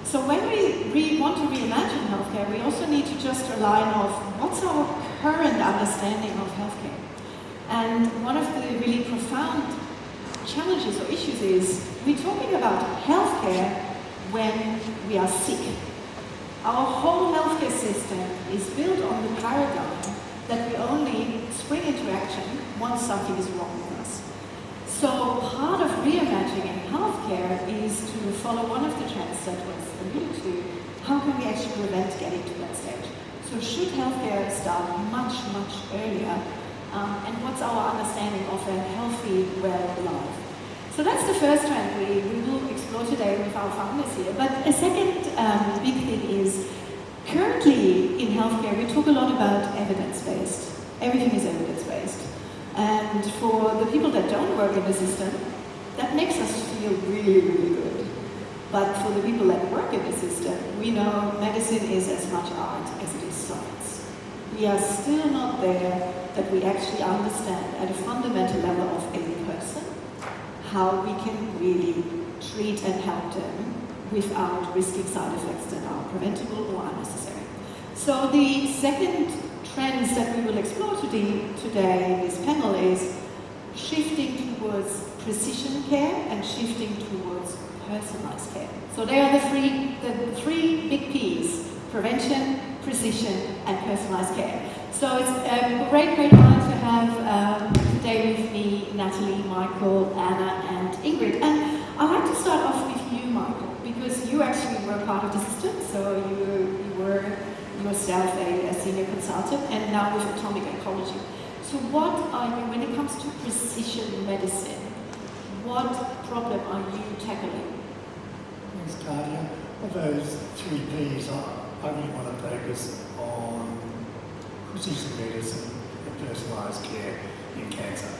So when we want to reimagine healthcare, we also need to just align off what's our current understanding of healthcare. And one of the really profound challenges or issues is we're talking about healthcare when we are sick. Our whole healthcare system is built on the paradigm that we only spring into action once something is wrong with us. So part of reimagining healthcare is to follow one of the trends that was alluded to. How can we actually prevent getting to that stage? So should healthcare start much, much earlier? And what's our understanding of a healthy, well life? So that's the first trend we will explore today with our founders here. But a second big thing is, currently in healthcare we talk a lot about evidence-based. Everything is evidence-based. And for the people that don't work in the system, that makes us feel really, really good. But for the people that work in the system, we know medicine is as much art as it is science. We are still not there that we actually understand at a fundamental level of every person how we can really treat and help them without risking side effects that are preventable or unnecessary. So the second trends that we will explore today in this panel is shifting towards precision care and shifting towards personalised care. So they are the three big P's: prevention, precision, and personalised care. So it's a great honor to have today with me Natalie, Michael, Anna, and Ingrid. And I'd like to start off with you, Michael, because you actually were part of the system. So you were yourself a senior consultant, and now with atomic oncology. So what are you, when it comes to precision medicine, what problem are you tackling? Thanks, Claudia. Of those three P's, I really want to focus on precision medicine and personalised care in cancer.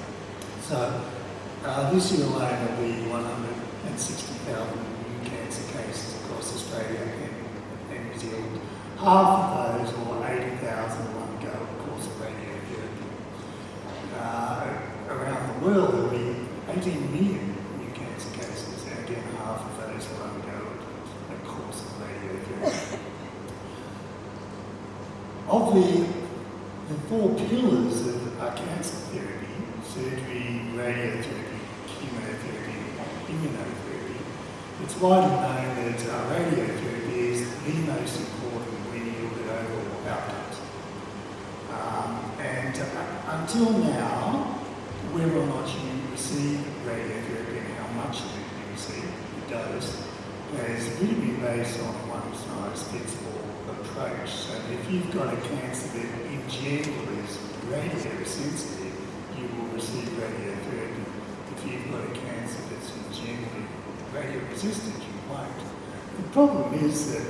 So this year alone there will be 160,000 new cancer cases across Australia and New Zealand. Half of those, or 80,000, will undergo a course of radiotherapy. Around the world there will be 18 million new cancer cases, and again half of those will undergo a course of radiotherapy. Of the four pillars of our cancer therapy, surgery, radiotherapy, chemotherapy, immunotherapy, it's widely known that radiotherapy is the most important when you look at overall outcomes. And until now, whether or not you receive radiotherapy and how much of it you receive, the dose, has really been based on a one-size-fits-all approach. So if you've got a cancer that in general is radiosensitive, you will receive radiotherapy. If you've got a cancer that's in general radio-resistant, you won't. The problem is that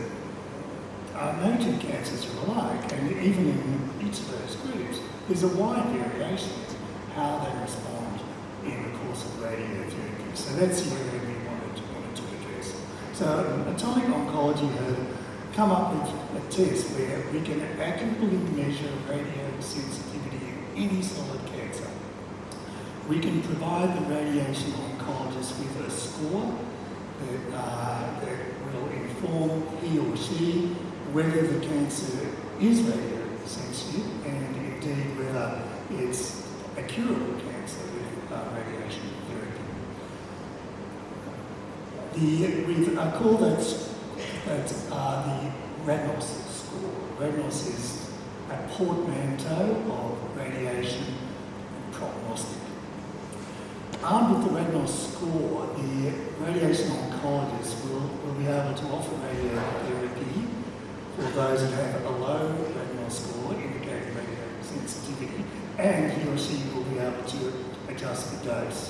no two cancers are alike, and even in each of those groups, there's a wide variation in how they respond in the course of radiotherapy. So that's the area we wanted to address. So atomic oncology have come up with a test where we can accurately measure radiosensitivity in any solid cancer. We can provide the radiation oncologist with a score that will inform he or she whether the cancer is radiosensitive and indeed whether it's a curable cancer with radiation therapy. We call that the RADNOS score. RADNOS is a portmanteau of radiation and prognostic. Armed with the RADNOS score, the radiation oncologist will be able to offer radiotherapy for those that have a low RADNOS score indicating radiosensitivity, and he or she will be able to adjust the dose.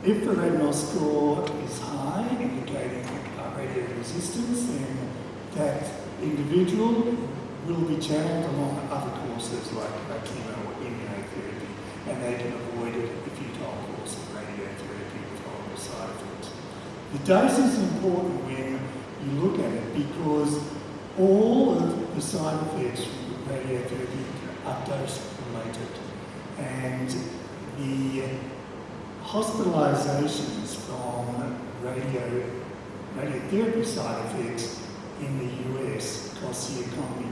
If the RADNOS score is high, indicating radio resistance, then that individual will be channeled along other courses like chemo or immunotherapy, and they can avoid the futile course of radiotherapy with horrible side effects. The dose is important when you look at it because all of the side effects from radiotherapy are dose related, and the hospitalizations from radiotherapy side effects in the US costs the economy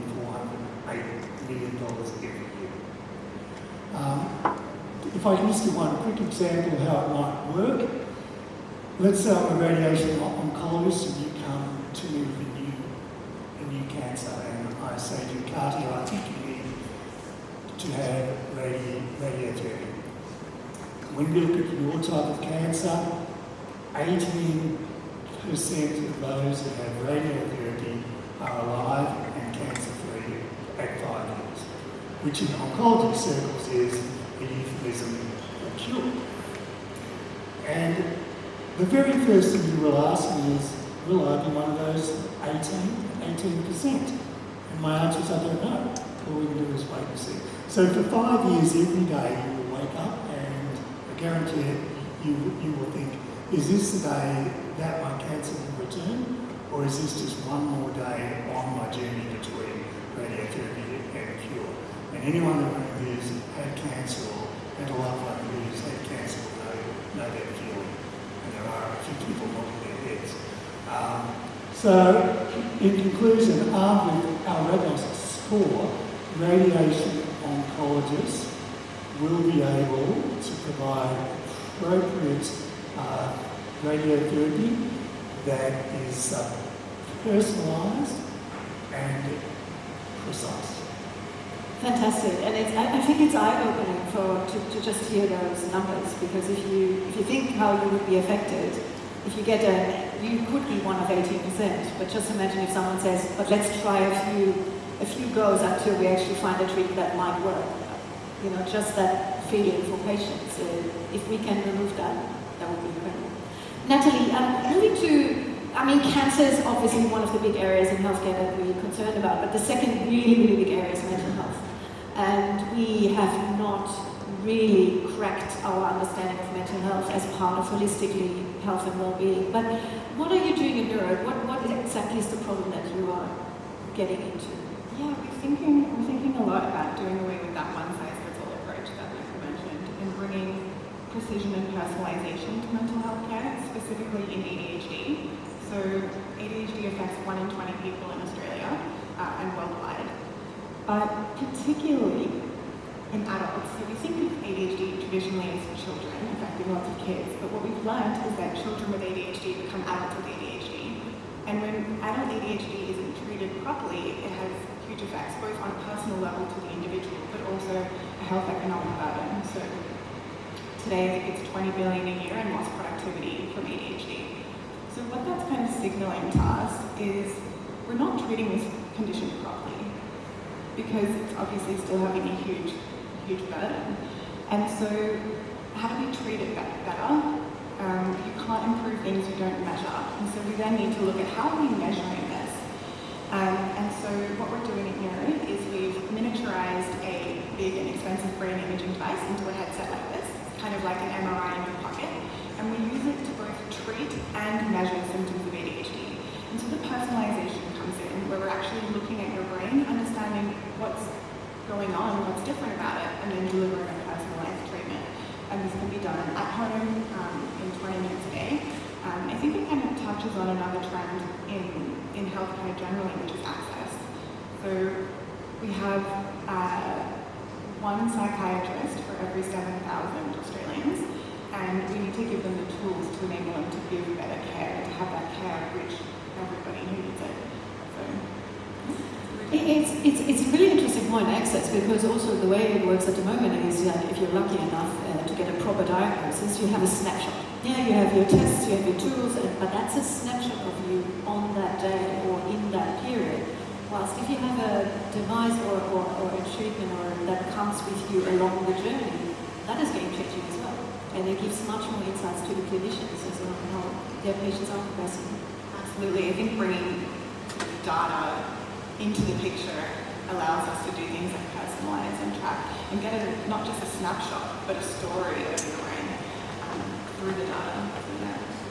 $408 million every year. If I can just give one quick example of how it might work. Let's say I'm a radiation oncologist and you come to me with a new cancer, and I say to you, Katia, I think you need to have radiotherapy. When we look at your type of cancer, 18% of those that have radiotherapy are alive and cancer-free at 5 years, which in oncology circles is a euphemism for cure. And the very first thing you will ask me is, will I be one of those 18%? And my answer is, I don't know. All we can do is wait and see. So for 5 years, every day you will wake up and I guarantee it, you will think, is this the day that my cancer will return? Or is this just one more day on my journey between radiotherapy and cure? And anyone who's had cancer or had a loved one who's had cancer will know that feeling. And there are a few people nodding their heads. So, in conclusion, armed with our diagnostic score, radiation oncologists will be able to provide appropriate radiotherapy that is personalised and precise. Fantastic, and I think it's eye-opening to just hear those numbers, because if you think how you would be affected, if you could be one of 18%, but just imagine if someone says, but let's try a few goes until we actually find a treatment that might work. You know, just that feeling for patients. If we can remove that, that would be incredible. Natalie, moving to, cancer is obviously one of the big areas in healthcare that we're concerned about, but the second really, really big area is mental health. And we have not really cracked our understanding of mental health as part of holistically health and well-being. But what are you doing in Europe? What exactly is the problem that you are getting into? Yeah, we're thinking a lot about doing away with that one-size-fits-all approach that we've mentioned and bringing precision and personalisation to mental health care, specifically in ADHD. So ADHD affects 1 in 20 people in Australia and worldwide, but particularly in adults. So we think of ADHD traditionally as children, affecting lots of kids, but what we've learned is that children with ADHD become adults with ADHD. And when adult ADHD isn't treated properly, it has huge effects, both on a personal level to the individual, but also a health economic burden. So today, I think it's 20 billion a year in lost productivity from ADHD. So what that's kind of signaling to us is we're not treating this condition properly, because it's obviously still having a huge burden. And so how do we treat it better? You can't improve things you don't measure. And so we then need to look at how are we measuring this? And so what we're doing at Neuro is we've miniaturized a big and expensive brain imaging device into a headset like this. It's kind of like an MRI in your pocket. And we use it to both treat and measure symptoms of ADHD. And so the personalization comes in, where we're actually looking at your brain, understanding what's going on, what's different about it, and then delivering a personalized treatment. And this can be done at home in 20 minutes a day. I think it kind of touches on another trend in healthcare generally, which is access. So we have one psychiatrist for every 7,000 Australians, and we need to give them the tools to enable them to give better care, to have that care reach everybody who needs it. So it's a really interesting point, access, because also the way it works at the moment is that if you're lucky enough to get a proper diagnosis, you have a snapshot. Yeah, you have your tests, you have your tools, but that's a snapshot of you on that day or in that period. Whilst if you have a device or a treatment that comes with you along the journey, that is game-changing as well. And it gives much more insights to the clinicians as well, how their patients are progressing. Absolutely. I think bringing data into the picture allows us to do things like personalize and track and get not just a snapshot, but a story of your brain through the data.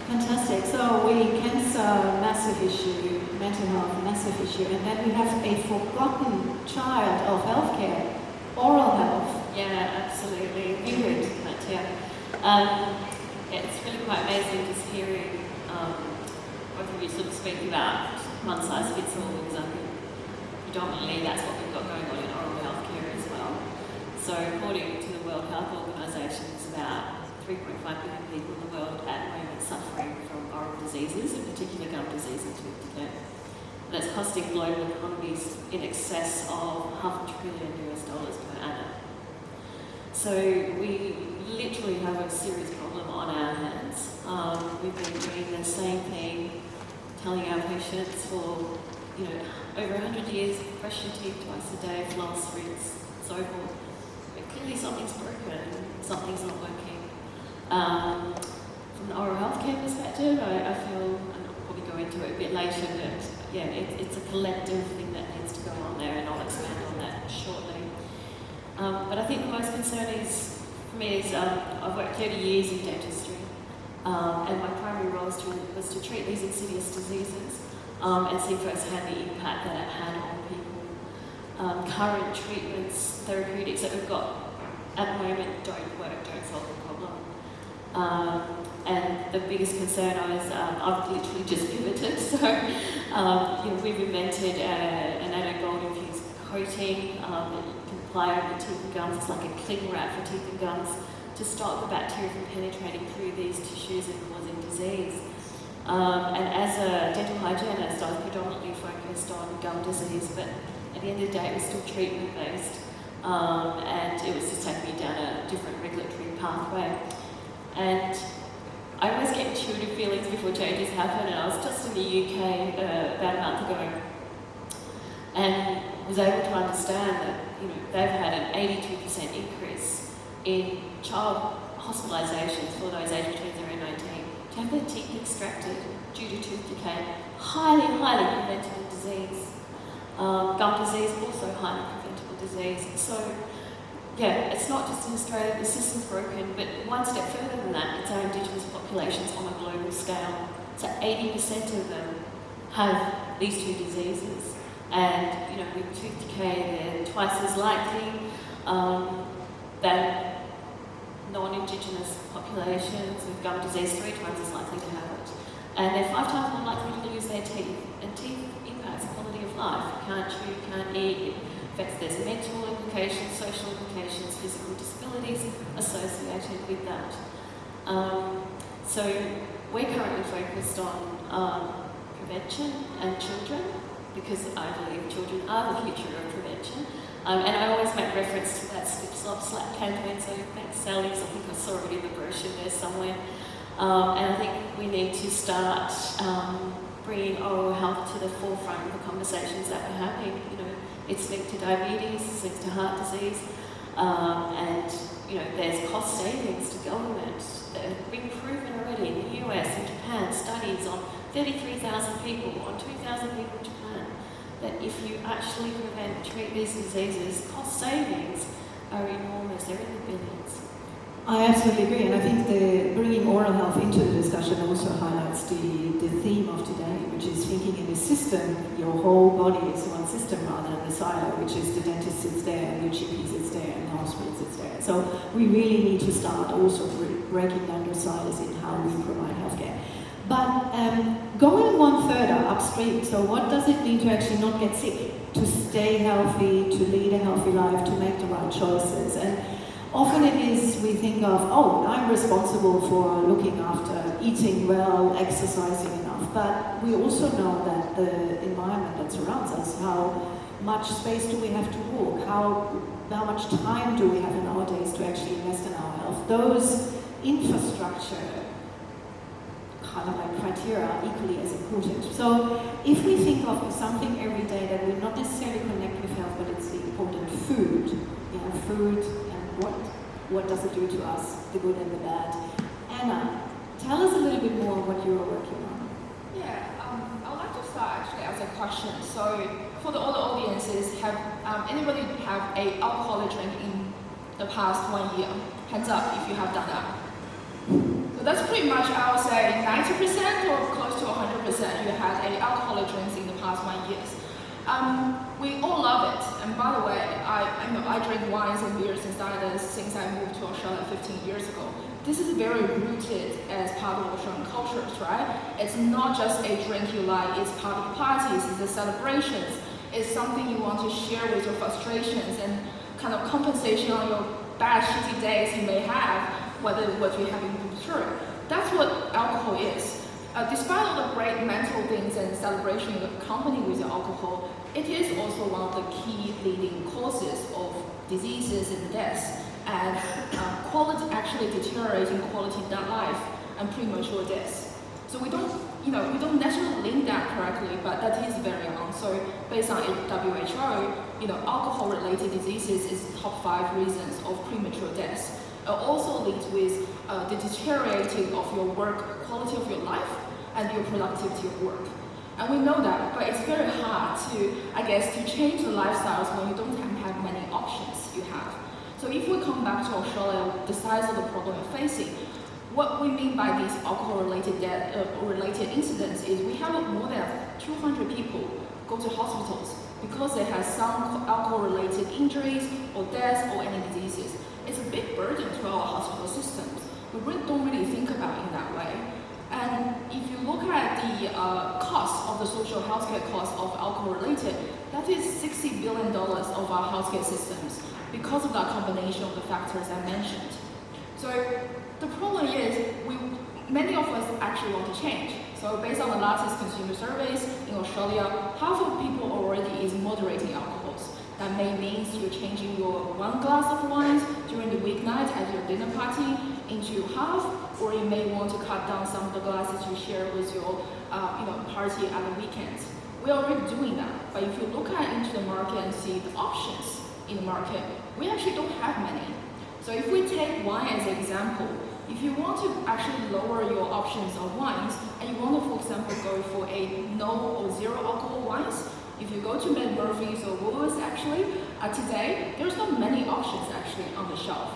Fantastic. So cancer, massive issue, mental health, massive issue, and then we have a forgotten child of healthcare, oral health. Yeah, absolutely. Ingrid. Yeah. It's really quite amazing just hearing both of you sort of speak about one size fits all, because I think predominantly that's what we've got going on in oral healthcare as well. So according to the World Health Organization, there's about 3.5 billion people in the world at the moment suffering from oral diseases, in particular gum disease and tooth decay. And it's costing global economies in excess of $500 billion per annum. So we literally have a serious problem on our hands. We've been doing the same thing, telling our patients for over 100 years, brush your teeth twice a day, floss, rinse, so forth. But clearly something's broken, something's not working. From an oral healthcare perspective, I feel, and I'll probably go into it a bit later, but yeah, it's a collective thing that needs to go on there, and I'll expand on that shortly. But I think the most concern for me is I've worked 30 years in dentistry, and my primary role was to treat these insidious diseases and see firsthand the impact that it had on people. Current treatments, therapeutics that we've got at the moment don't work, don't solve the problem. And the biggest concern I've literally just pivoted, so we've invented an anode-gold-infused coating that you can apply over your teeth and gums. It's like a cling wrap for teeth and gums to stop the bacteria from penetrating through these tissues and causing disease. And as a dental hygienist, I was predominantly focused on gum disease, but at the end of the day, it was still treatment-based, and it was just taking me down a different regulatory pathway. And I always get intuitive feelings before changes happen, and I was just in the UK about a month ago, and was able to understand that they've had an 82% increase in child hospitalisations for those aged between 0 and 19 to have their teeth extracted due to tooth decay. Highly, highly preventable disease. Gum disease, also highly preventable disease. So yeah, it's not just in Australia, the system's broken, but one step further than that, it's our Indigenous populations on a global scale. So 80% of them have these two diseases. And with tooth decay, they're twice as likely than non-Indigenous populations. With gum disease, 3 times as likely to have it. And they're 5 times more likely to lose their teeth. And teeth impacts quality of life. You can't chew, you can't eat. There's mental implications, social implications, physical disabilities associated with that. So we're currently focused on prevention and children, because I believe children are the future of prevention. And I always make reference to that Slip, Slop, Slap campaign, so thanks Sally, because I think I saw it in the brochure there somewhere. And I think we need to start bringing oral health to the forefront of the conversations that we're having. It's linked to diabetes, it's linked to heart disease, and there's cost savings to government that have been proven already in the US and Japan. Studies on 33,000 people, on 2,000 people in Japan, that if you actually prevent and treat these diseases, cost savings are enormous. They're in the billions. I absolutely agree, and I think bringing oral health into the discussion also highlights the theme of today, which is thinking in a system. Your whole body is one system rather than a silo, which is the dentist sits there, and your GP sits there, and the hospital sits there. So we really need to start also breaking down those silos in how we provide healthcare. But going one further upstream, so what does it mean to actually not get sick, to stay healthy, to lead a healthy life, to make the right choices? And often it is, we think of, oh, I'm responsible for looking after, eating well, exercising enough, but we also know that the environment that surrounds us, how much space do we have to walk, how much time do we have in our days to actually invest in our health. Those infrastructure kind of like criteria are equally as important. So if we think of something every day that we not necessarily connect with health, but it's the important food, food, what does it do to us, the good and the bad. Anna, tell us a little bit more what you are working on. Yeah, I would like to start actually as a question. So for all the audiences, have anybody have a alcoholic drink in the past 1 year? Hands up if you have done that. So that's pretty much, I would say, 90% or close to 100% you had a alcoholic drinks in the past 1 year. We all love it, and by the way, I drink wines and beers since I moved to Australia 15 years ago. this is very rooted as part of Australian cultures, right? It's not just a drink you like, it's part of parties, it's the celebrations, it's something you want to share with your frustrations and kind of compensation on your bad, shitty days you may have, whether what you're having been through. That's what alcohol is. Despite all the great mental things and celebration that accompany with alcohol, it is also one of the key leading causes of diseases and deaths, and actually deteriorating quality of life and premature deaths. So we don't necessarily link that correctly, but that is very wrong. So based on WHO, alcohol-related diseases is top 5 reasons of premature deaths. Also linked with the deteriorating of your work, quality of your life, and your productivity of work. And we know that, but it's very hard to change the lifestyles when you don't have many options you have. So if we come back to Australia, the size of the problem we're facing, what we mean by these alcohol-related related incidents is we have more than 200 people go to hospitals because they have some alcohol-related injuries or deaths or any diseases. It's a big burden to our hospital systems. We don't really think about it in that way. And if you look at the cost of the social healthcare cost of alcohol-related, that is $60 billion of our healthcare systems because of that combination of the factors I mentioned. So the problem is, many of us actually want to change. So based on the latest consumer surveys in Australia, half of people already is moderating alcohols. That may mean you're changing your 1 glass of wine during the weeknight at your dinner party into half, or you may want to cut down some of the glasses you share with your party at the weekends. We're already doing that, but if you look into the market and see the options in the market, we actually don't have many. So if we take wine as an example, if you want to actually lower your options of wines, and you want to, for example, go for a no or zero alcohol wines, if you go to Murphy's or Woolworths today, there's not many options actually on the shelf.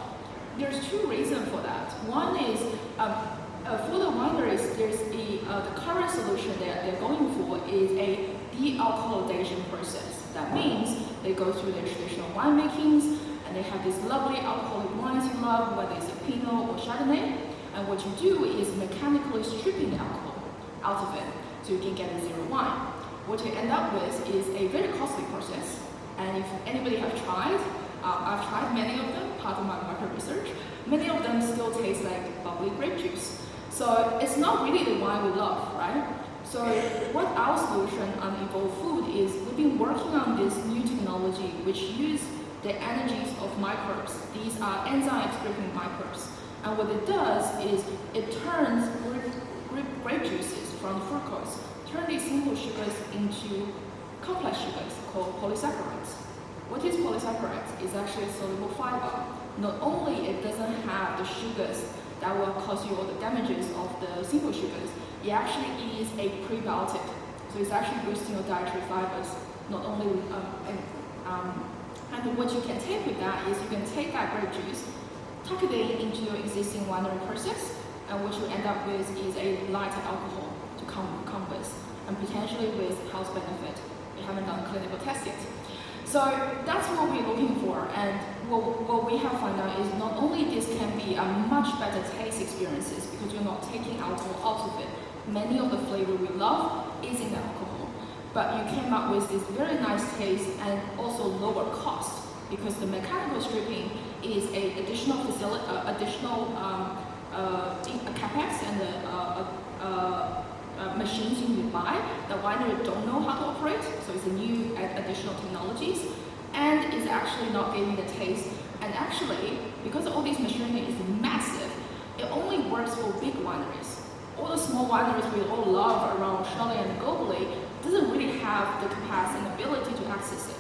There's 2 reasons for that. One is, for the wineries, there's the current solution that they're going for is a de-alcoholization process. That means they go through their traditional winemakings, and they have these lovely alcoholic wines you love, whether it's a Pinot or Chardonnay, and what you do is mechanically stripping the alcohol out of it, so you can get a zero wine. What you end up with is a very costly process, and if anybody have tried, I've tried many of them, part of my market research, many of them still taste like bubbly grape juice. So it's not really the wine we love, right? So what our solution on Evolve Food is, we've been working on this new technology which use the energies of microbes. These are enzyme-stripping microbes. And what it does is it turns grape juices from fructose, turn these simple sugars into complex sugars called polysaccharides. What is polysaccharides? It's actually a soluble fiber. Not only it doesn't have the sugars that will cause you all the damages of the simple sugars, it actually is a prebiotic. So it's actually boosting your dietary fibers. Not only, and what you can take with that is you can take that grape juice, tuck it into your existing winery process, and what you end up with is a lighter alcohol to compass, and potentially with health benefit. We haven't done clinical tests yet. So that's what we're looking for, and what we have found out is not only this can be a much better taste experiences because you're not taking alcohol out of it. Many of the flavor we love is in alcohol, but you came up with this very nice taste and also lower cost because the mechanical stripping is a additional capex and machines you need to buy that winery don't know how to operate, so it's a new additional technologies, and is actually not giving the taste. And actually, because all these machinery is massive, it only works for big wineries. All the small wineries we all love around Australia and globally doesn't really have the capacity and ability to access it.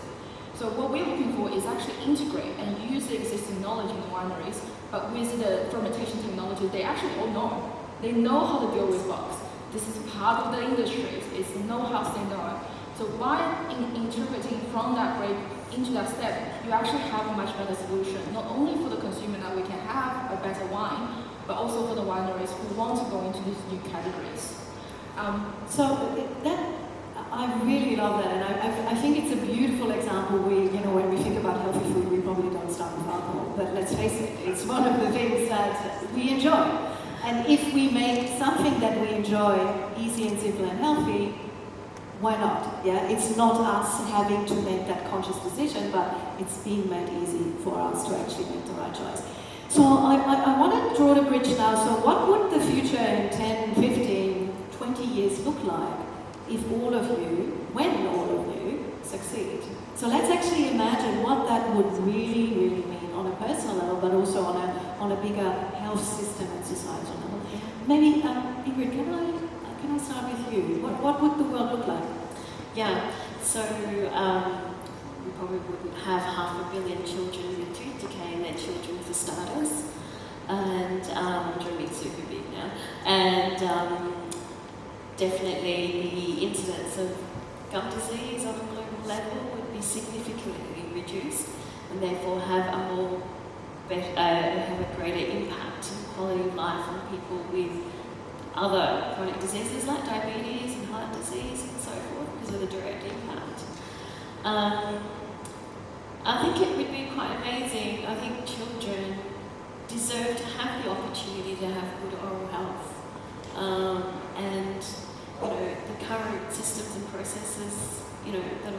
So what we're looking for is actually integrate and use the existing knowledge in the wineries, but with the fermentation technology, they actually all know. They know how to deal with bugs. This is part of the industry. It's know-how they know. So by interpreting from that grape into that step, you actually have a much better solution, not only for the consumer that we can have a better wine, but also for the wineries who want to go into these new categories. I really love that, and I think it's a beautiful example. When we think about healthy food, we probably don't start with alcohol. but let's face it, it's one of the things that we enjoy. And if we make something that we enjoy easy and simple and healthy, why not? Yeah, it's not us having to make that conscious decision, but it's being made easy for us to actually make the right choice. So I want to draw the bridge now. So what would the future in 10, 15, 20 years look like if all of you, when all of you, succeed? So let's actually imagine what that would really, really mean on a personal level, but also on a bigger health system and societal level. Maybe, Ingrid, can I start with you? What would the world look like? Yeah, so we probably wouldn't have 500 million children with tooth decay in their children for starters, and dreaming super big now, and definitely the incidence of gum disease on a global level would be significantly reduced, and therefore have a greater impact on quality of life on people with other chronic diseases like diabetes and heart disease and so forth because of the direct impact. I think it would be quite amazing. I think children deserve to have the opportunity to have good oral health. And the current systems and processes, that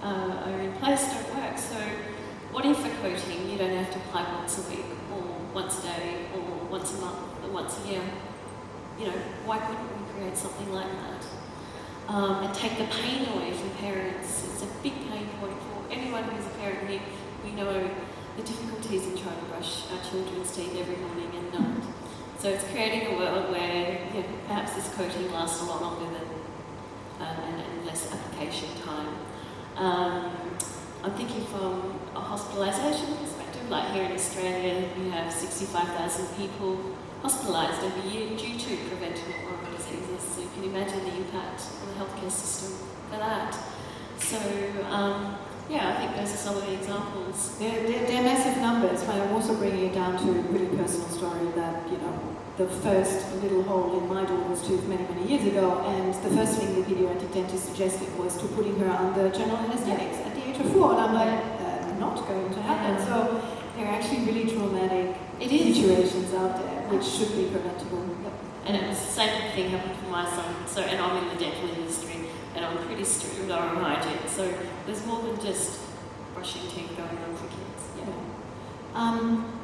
are in place don't work. So what if for coating you don't have to apply once a week or once a day or once a month or once a year? Why couldn't we create something like that? And take the pain away from parents. It's a big pain point for anyone who's a parent here. We know the difficulties in trying to brush our children's teeth every morning and night. So it's creating a world where perhaps this coating lasts a lot longer than and less application time. I'm thinking from a hospitalisation perspective, like here in Australia, we have 65,000 people hospitalised every year due to preventable oral diseases. So you can imagine the impact on the healthcare system for that. So I think those are some of the examples. They're massive numbers, but I'm also bringing it down to a really personal story that, the first little hole in my daughter's tooth many, many years ago, and the first thing the pediatric dentist suggested was to putting her under general anesthetics at the age of 4, and I'm like, not going to happen. Yeah. So there are actually really traumatic situations out there which should be preventable. And it was the same thing happened for my son. So, and I'm in the dental industry, and I'm pretty strict with oral hygiene. So there's more than just brushing teeth going on for kids. Yeah.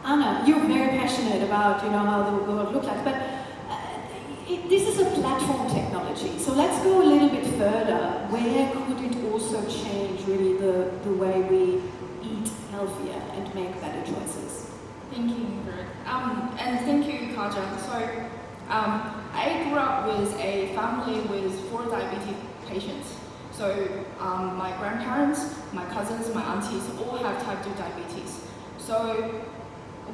Anna, you're very passionate about how the world looks like, but this is a platform technology. So let's go a little bit further. Where could it also change really the way we eat healthier and make better choices? Thank you, Ingrid. And thank you, Kaja. So, I grew up with a family with 4 diabetes patients. So, my grandparents, my cousins, my aunties all have type 2 diabetes. So,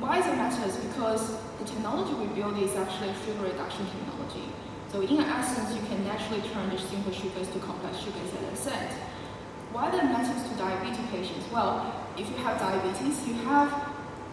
why does it matter? Because the technology we build is actually sugar reduction technology. So, in essence, you can naturally turn the simple sugars to complex sugars, as I said. Why that matters to diabetes patients? Well, if you have diabetes,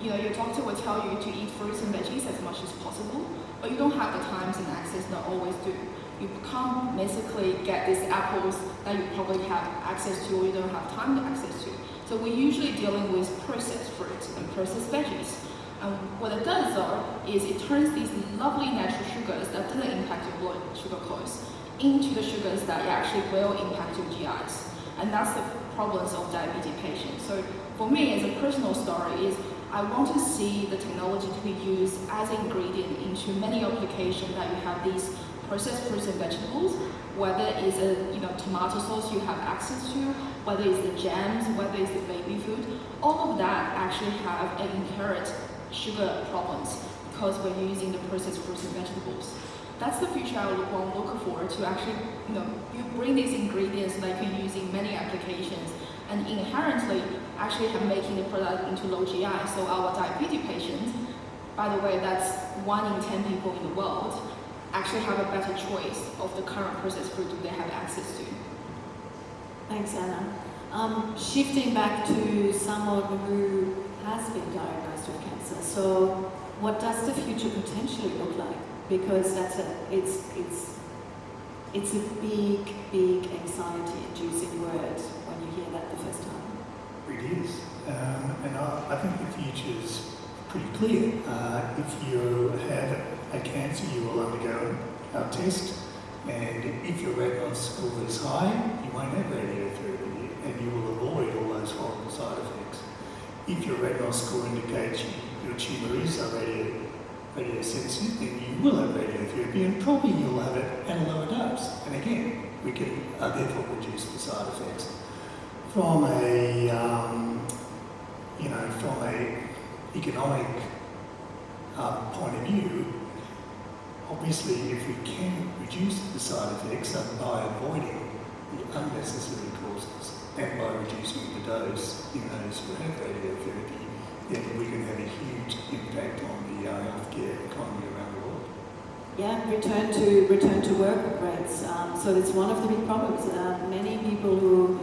your doctor will tell you to eat fruits and veggies as much as possible, but you don't have the times and access that always do. You can't basically get these apples that you probably have access to or you don't have time to access to. So we're usually dealing with processed fruits and processed veggies. And what it does though, is it turns these lovely natural sugars that doesn't impact your blood sugar close into the sugars that actually will impact your GIs. And that's the problems of diabetes patients. So for me, as a personal story, is I want to see the technology to be used as an ingredient into many applications that you have these processed fruits and vegetables, whether it's a tomato sauce you have access to, whether it's the jams, whether it's the baby food, all of that actually have an inherent sugar problems because we're using the processed fruits and vegetables. That's the future I would want to look forward to actually, you bring these ingredients like you use in many applications and inherently actually have making the product into low GI. So our diabetes patients, by the way, that's 1 in 10 people in the world, actually have a better choice of the current processed food they have access to. Thanks, Anna. Shifting back to someone who has been diagnosed with cancer. So what does the future potentially look like? Because it's a big anxiety-inducing word when you hear that the first time. It is. And I think the future's pretty clear. If you have a cancer, you will undergo a test, and if your retinal score is high, you won't have radiotherapy, and you will avoid all those horrible side effects. If your retinal score indicates your tumour is radiosensitive, then you will have radiotherapy, and probably you'll have it at a lower dose. And again, we can therefore reduce the side effects. From a economic point of view, obviously, if we can reduce the side effects by avoiding the unnecessary causes and by reducing the dose in those who have radiotherapy, then we can have a huge impact on the healthcare economy around the world. Yeah, return to work rates. So it's one of the big problems. Many people who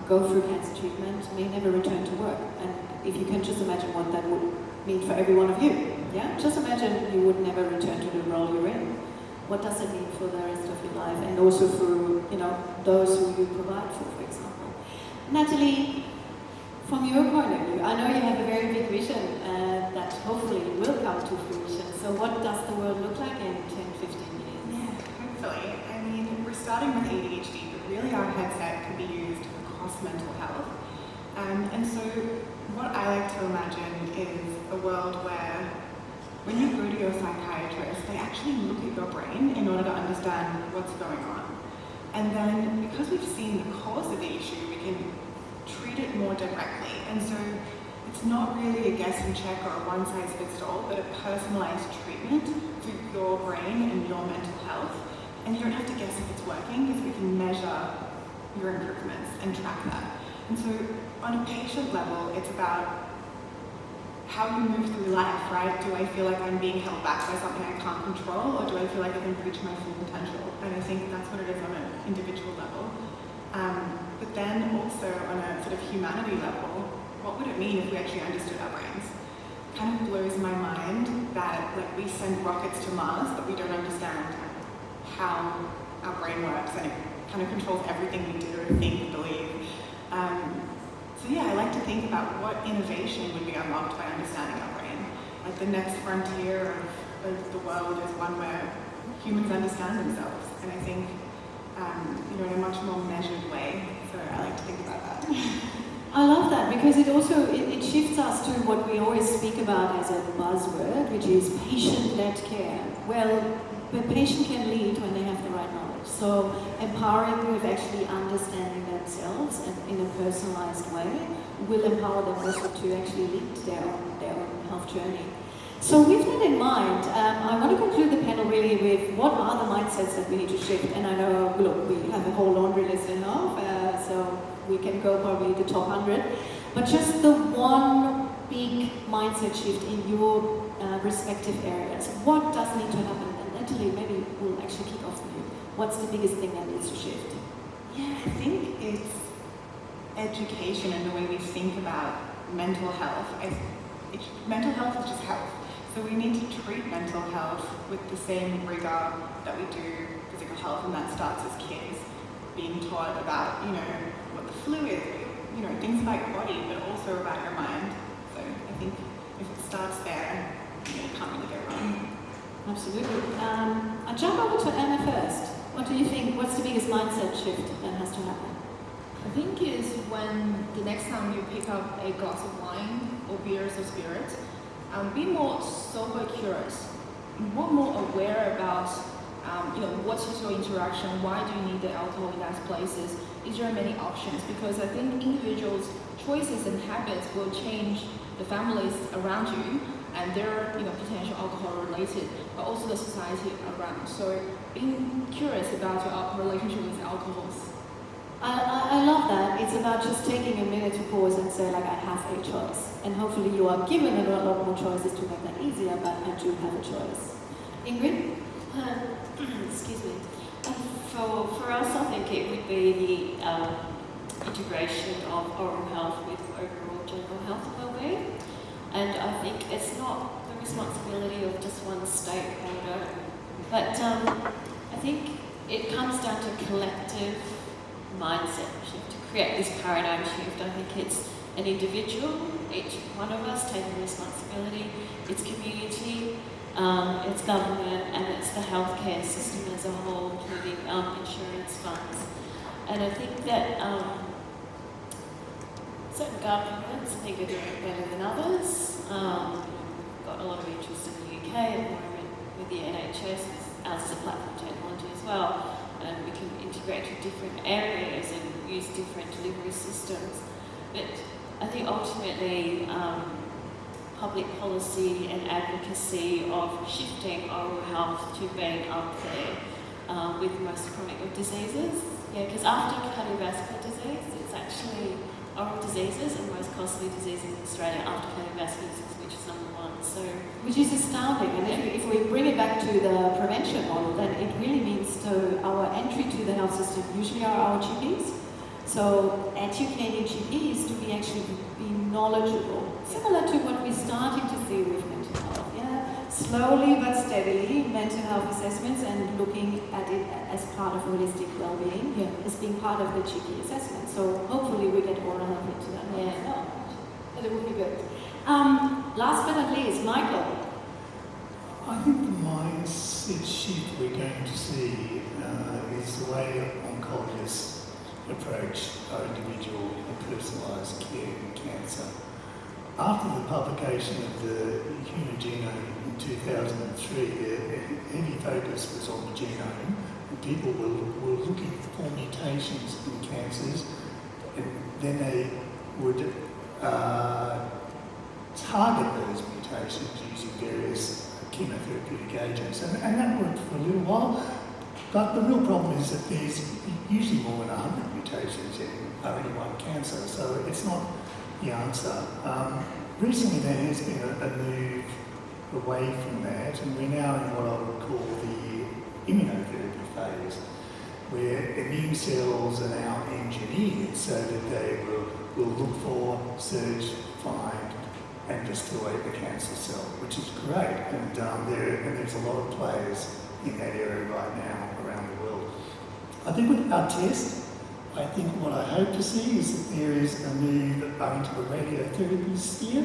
go through cancer treatment may never return to work. And if you can just imagine what that would mean for every one of you. Yeah, just imagine you would never return to the role you're in. What does it mean for the rest of your life, and also for those who you provide for example? Natalie, from your point of view, I know you have a very big vision that hopefully will come to fruition. So what does the world look like in 10, 15 years? Yeah, hopefully. I mean, we're starting with ADHD, but really our headset can be used across mental health. And so what I like to imagine is a world where when you go to your psychiatrist, they actually look at your brain in order to understand what's going on. And then because we've seen the cause of the issue, we can treat it more directly. And so it's not really a guess and check or a one-size-fits-all, but a personalised treatment for your brain and your mental health. And you don't have to guess if it's working, because we can measure your improvements and track that. And so on a patient level, it's about how you move through life, right? Do I feel like I'm being held back by something I can't control, or do I feel like I can reach my full potential? And I think that's what it is on an individual level. But then also on a sort of humanity level, what would it mean if we actually understood our brains? It kind of blows my mind that we send rockets to Mars, but we don't understand how our brain works, and it kind of controls everything we do, think, believe. So yeah, I like to think about what innovation would be unlocked by understanding our brain. Like the next frontier of the world is one where humans understand themselves, and I think in a much more measured way. So I like to think about that. I love that, because it also it shifts us to what we always speak about as a buzzword, which is patient-led care. Well, the patient can lead when they have the right knowledge. So empowering them with actually understanding themselves and in a personalized way will empower them also to actually lead their own health journey. So with that in mind, I want to conclude the panel really with what are the mindsets that we need to shift. And I know, look, we have a whole laundry list enough, so we can go probably the top 100. But just the one big mindset shift in your respective areas. What does need to happen? And Natalie, maybe we'll actually kick off with you. What's the biggest thing that needs to shift? Yeah, I think it's education and the way we think about mental health. Mental health is just health. So we need to treat mental health with the same rigor that we do physical health, and that starts as kids, being taught about, what the flu is, things about your body, but also about your mind. So I think if it starts there, it can't really go wrong. Absolutely. I'll jump over to Anna first. What do you think? What's the biggest mindset shift that has to happen? I think is when the next time you pick up a glass of wine or beers or spirits, be more sober curious, more aware about what is your interaction, why do you need the alcohol in those places, is there many options? Because I think individuals' choices and habits will change the families around you and their potential alcohol related, but also the society around. So being curious about your relationship with alcohols. I love that. It's about just taking a minute to pause and say, I have a choice. And hopefully you are given a lot more choices to make that easier, but I do have a choice. Ingrid? Excuse me. For us, I think it would be the integration of oral health with overall general health and well-being. And I think it's not the responsibility of just one stakeholder, but I think it comes down to collective mindset shift, to create this paradigm shift. I think it's an individual, each one of us taking responsibility, it's community, it's government, and it's the healthcare system as a whole, including insurance funds. And I think that certain governments, I think, are doing it better than others. Got a lot of interest in the UK at the moment with the NHS. Ours is a platform technology as well, and we can integrate with different areas and use different delivery systems. But I think ultimately, public policy and advocacy of shifting oral health to being up there with most chronic diseases. Yeah, because after cardiovascular disease, it's actually oral diseases and most costly disease in Australia after cardiovascular disease, which is number one. So, which is astounding. And if we bring it back to the prevention model, then it really means so our entry to the health system usually are our GPs. So educating GPs to actually be knowledgeable, similar to what we're starting to see with mental health. Yeah, slowly but steadily, mental health assessments and looking at it as part of holistic well-being as being part of the GP assessment. So hopefully we get oral health into that. But it would be good. Last but not least, Michael. I think the mindset shift we're going to see is the way oncologists approach our individual and personalised care in cancer. After the publication of the human genome in 2003, a heavy focus was on the genome, and people were looking for mutations in cancers, and then they would target those mutations using various chemotherapeutic agents, and that worked for a little while. But the real problem is that there's usually more than 100 mutations in only one cancer, so it's not the answer. Recently there has been a move away from that, and we're now in what I would call the immunotherapy phase, where immune cells are now engineered so that they will look for, search, find, and destroy the cancer cell, which is great. And there's a lot of players in that area right now around the world. I think with our test, I think what I hope to see is that there is a move into the radiotherapy sphere,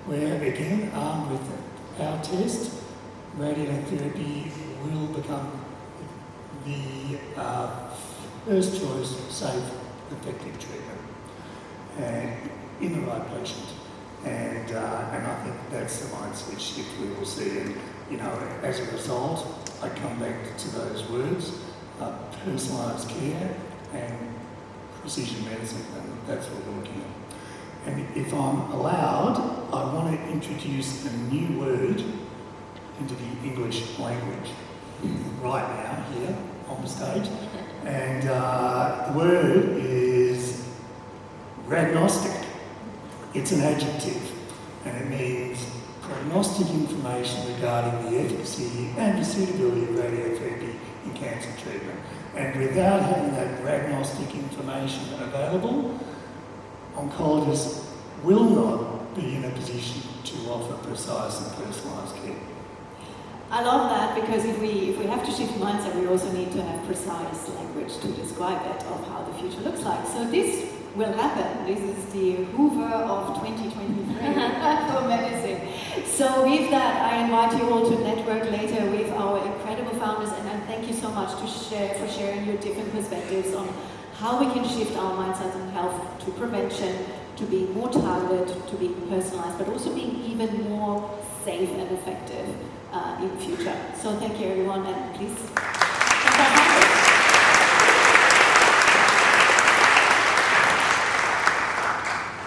where again, armed with our test, radiotherapy will become the first choice, safe, effective treatment, and in the right patient. And I think that's the mindset shift we will see. And as a result, I come back to those words, personalised care and precision medicine, and that's what we're looking at. And if I'm allowed, I want to introduce a new word into the English language right now here on the stage. And the word is prognostic. It's an adjective, and it means prognostic information regarding the efficacy and the suitability of radiotherapy in cancer treatment. And without having that prognostic information available, oncologists will not be in a position to offer precise and personalised care. I love that, because if we have to shift mindset, we also need to have precise language to describe it, of how the future looks like. So this will happen. This is the Hoover of 2023 for medicine. So with that, I invite you all to network later with our incredible founders, and thank you so much for sharing your different perspectives on how we can shift our mindsets in health to prevention, to being more targeted, to being personalized, but also being even more safe and effective in future. So thank you everyone, and please.